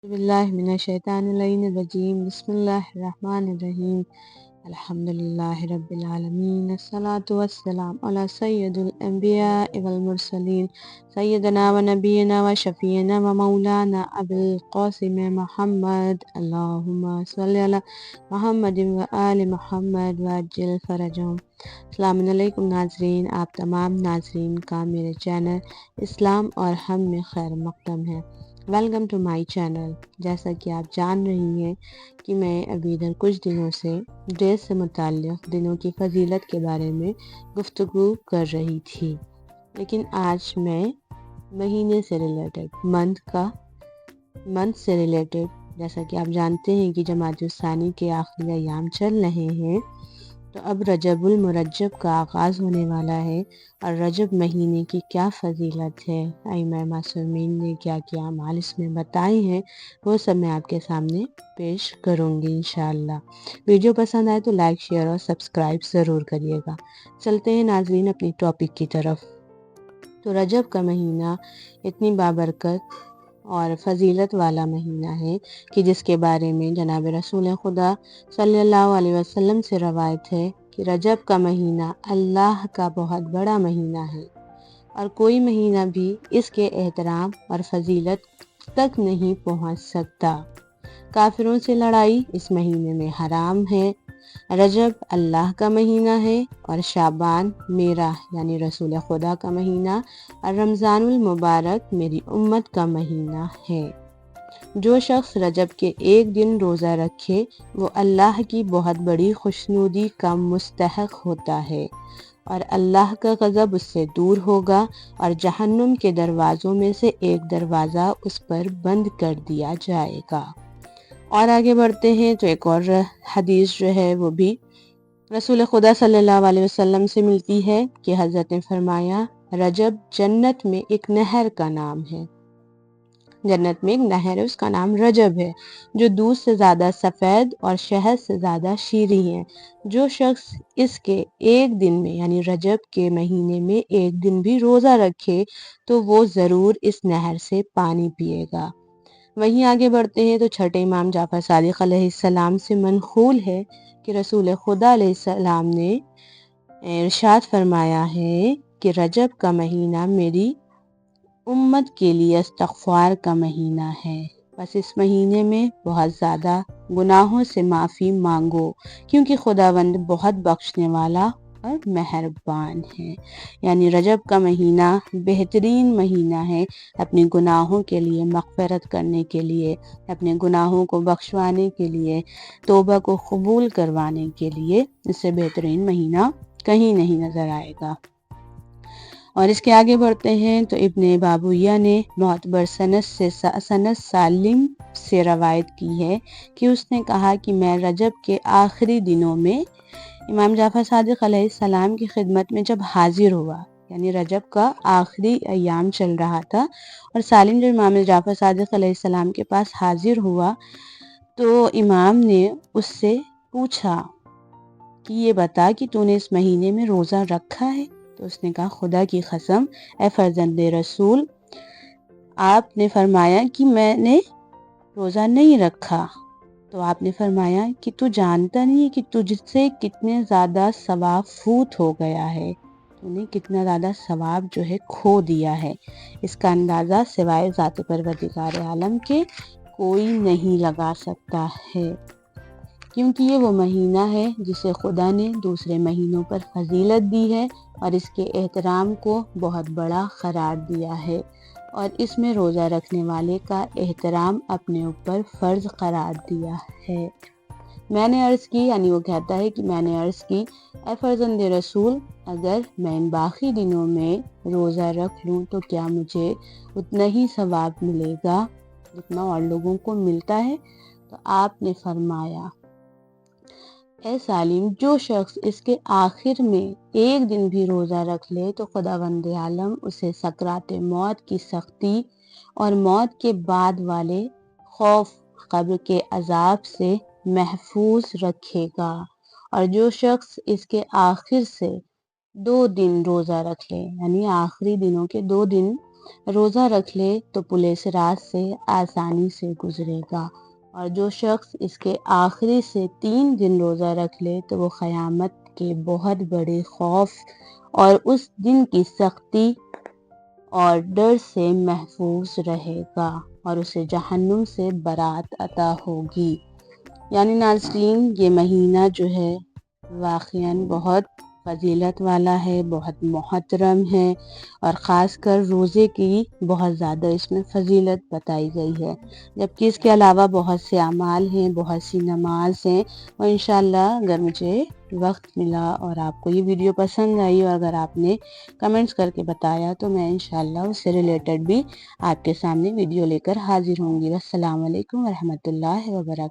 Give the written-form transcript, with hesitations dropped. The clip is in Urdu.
باللہ من الشیطان اللعین الرجیم بسم اللہ الرحمن الرحیم الحمدللہ رب العالمین الصلاة والسلام علی سید الانبیاء والمرسلین سیدنا و نبینا و شفیعنا و مولانا ابو القاسم محمد اللہم صلی علی محمد و آل محمد وعجل فرجهم۔ السلام علیکم ناظرین، آپ تمام ناظرین کا میرے چینل اسلام اور ہم میں خیر مقدم ہے۔ Welcome to my channel. جیسا کہ آپ جان رہی ہیں کہ میں ابھی ادھر کچھ دنوں سے ڈیز سے متعلق دنوں کی فضیلت کے بارے میں گفتگو کر رہی تھی، لیکن آج میں مہینے سے ریلیٹڈ منتھ سے ریلیٹڈ، جیسا کہ آپ جانتے ہیں کہ جمادی الثانی کے آخری ایام چل رہے ہیں، تو اب رجب المرجب کا آغاز ہونے والا ہے، اور رجب مہینے کی کیا فضیلت ہے، ائمہ معصومین نے کیا کیا اعمال اس میں بتائے ہیں، وہ سب میں آپ کے سامنے پیش کروں گی انشاءاللہ۔ ویڈیو پسند آئے تو لائک، شیئر اور سبسکرائب ضرور کریے گا۔ چلتے ہیں ناظرین اپنی ٹاپک کی طرف۔ تو رجب کا مہینہ اتنی بابرکت اور فضیلت والا مہینہ ہے کہ جس کے بارے میں جناب رسول خدا صلی اللہ علیہ وسلم سے روایت ہے کہ رجب کا مہینہ اللہ کا بہت بڑا مہینہ ہے، اور کوئی مہینہ بھی اس کے احترام اور فضیلت تک نہیں پہنچ سکتا۔ کافروں سے لڑائی اس مہینے میں حرام ہے۔ رجب اللہ کا مہینہ ہے، اور شعبان میرا یعنی رسول خدا کا مہینہ، اور رمضان المبارک میری امت کا مہینہ ہے۔ جو شخص رجب کے ایک دن روزہ رکھے وہ اللہ کی بہت بڑی خوشنودی کا مستحق ہوتا ہے، اور اللہ کا غضب اس سے دور ہوگا، اور جہنم کے دروازوں میں سے ایک دروازہ اس پر بند کر دیا جائے گا۔ اور آگے بڑھتے ہیں تو ایک اور حدیث جو ہے وہ بھی رسول خدا صلی اللہ علیہ وسلم سے ملتی ہے کہ حضرت نے فرمایا، رجب جنت میں ایک نہر کا نام ہے، جنت میں ایک نہر ہے، اس کا نام رجب ہے، جو دودھ سے زیادہ سفید اور شہد سے زیادہ شیریں ہے۔ جو شخص اس کے ایک دن میں یعنی رجب کے مہینے میں ایک دن بھی روزہ رکھے تو وہ ضرور اس نہر سے پانی پیے گا۔ وہیں آگے بڑھتے ہیں تو چھٹے امام جعفر صادق علیہ السلام سے منقول ہے کہ رسول خدا علیہ السلام نے ارشاد فرمایا ہے کہ رجب کا مہینہ میری امت کے لیے استغفار کا مہینہ ہے، بس اس مہینے میں بہت زیادہ گناہوں سے معافی مانگو، کیونکہ خداوند بہت بخشنے والا اور مہربان ہے۔ یعنی رجب کا مہینہ بہترین مہینہ ہے اپنے گناہوں کے لیے مغفرت کرنے کے لیے، اپنے گناہوں کو بخشوانے کے لیے، توبہ کو قبول کروانے کے لیے۔ اس سے بہترین مہینہ کہیں نہیں نظر آئے گا۔ اور اس کے آگے بڑھتے ہیں تو ابن بابویہ نے معتبر سند سالم سے روایت کی ہے کہ اس نے کہا کہ میں رجب کے آخری دنوں میں امام جعفر صادق علیہ السلام کی خدمت میں جب حاضر ہوا، یعنی رجب کا آخری ایام چل رہا تھا، اور سالم جب امام جعفر صادق علیہ السلام کے پاس حاضر ہوا تو امام نے اس سے پوچھا کہ یہ بتا کہ تو نے اس مہینے میں روزہ رکھا ہے؟ تو اس نے کہا، خدا کی قسم اے فرزند رسول، آپ نے فرمایا کہ میں نے روزہ نہیں رکھا۔ تو آپ نے فرمایا کہ تو جانتا نہیں ہے کہ تجھ سے کتنے زیادہ ثواب فوت ہو گیا ہے، تو نے کتنا زیادہ ثواب جو ہے کھو دیا ہے۔ اس کا اندازہ سوائے ذات پروردگار عالم کے کوئی نہیں لگا سکتا ہے، کیونکہ یہ وہ مہینہ ہے جسے خدا نے دوسرے مہینوں پر فضیلت دی ہے اور اس کے احترام کو بہت بڑا قرار دیا ہے، اور اس میں روزہ رکھنے والے کا احترام اپنے اوپر فرض قرار دیا ہے۔ میں نے عرض کی، یعنی وہ کہتا ہے کہ میں نے عرض کی، اے فرزند رسول، اگر میں ان باقی دنوں میں روزہ رکھ لوں تو کیا مجھے اتنا ہی ثواب ملے گا جتنا اور لوگوں کو ملتا ہے؟ تو آپ نے فرمایا، اے سالم، جو شخص اس کے آخر میں ایک دن بھی روزہ رکھ لے تو خداوند عالم اسے سکرات موت کی سختی اور موت کے بعد والے خوف قبر کے عذاب سے محفوظ رکھے گا، اور جو شخص اس کے آخر سے 2 دن روزہ رکھ لے، یعنی آخری دنوں کے 2 دن روزہ رکھ لے تو پل صراط سے آسانی سے گزرے گا، اور جو شخص اس کے آخری سے 3 دن روزہ رکھ لے تو وہ قیامت کے بہت بڑے خوف اور اس دن کی سختی اور ڈر سے محفوظ رہے گا، اور اسے جہنم سے برات عطا ہوگی۔ یعنی ناظرین، یہ مہینہ جو ہے واقعاً بہت فضیلت والا ہے، بہت محترم ہے، اور خاص کر روزے کی بہت زیادہ اس میں فضیلت بتائی گئی ہے، جبکہ اس کے علاوہ بہت سے اعمال ہیں، بہت سی نماز ہیں، اور انشاءاللہ اگر مجھے وقت ملا اور آپ کو یہ ویڈیو پسند آئی اور اگر آپ نے کمنٹس کر کے بتایا تو میں انشاءاللہ اس سے ریلیٹڈ بھی آپ کے سامنے ویڈیو لے کر حاضر ہوں گی۔ السلام علیکم ورحمۃ اللہ وبرکاتہ۔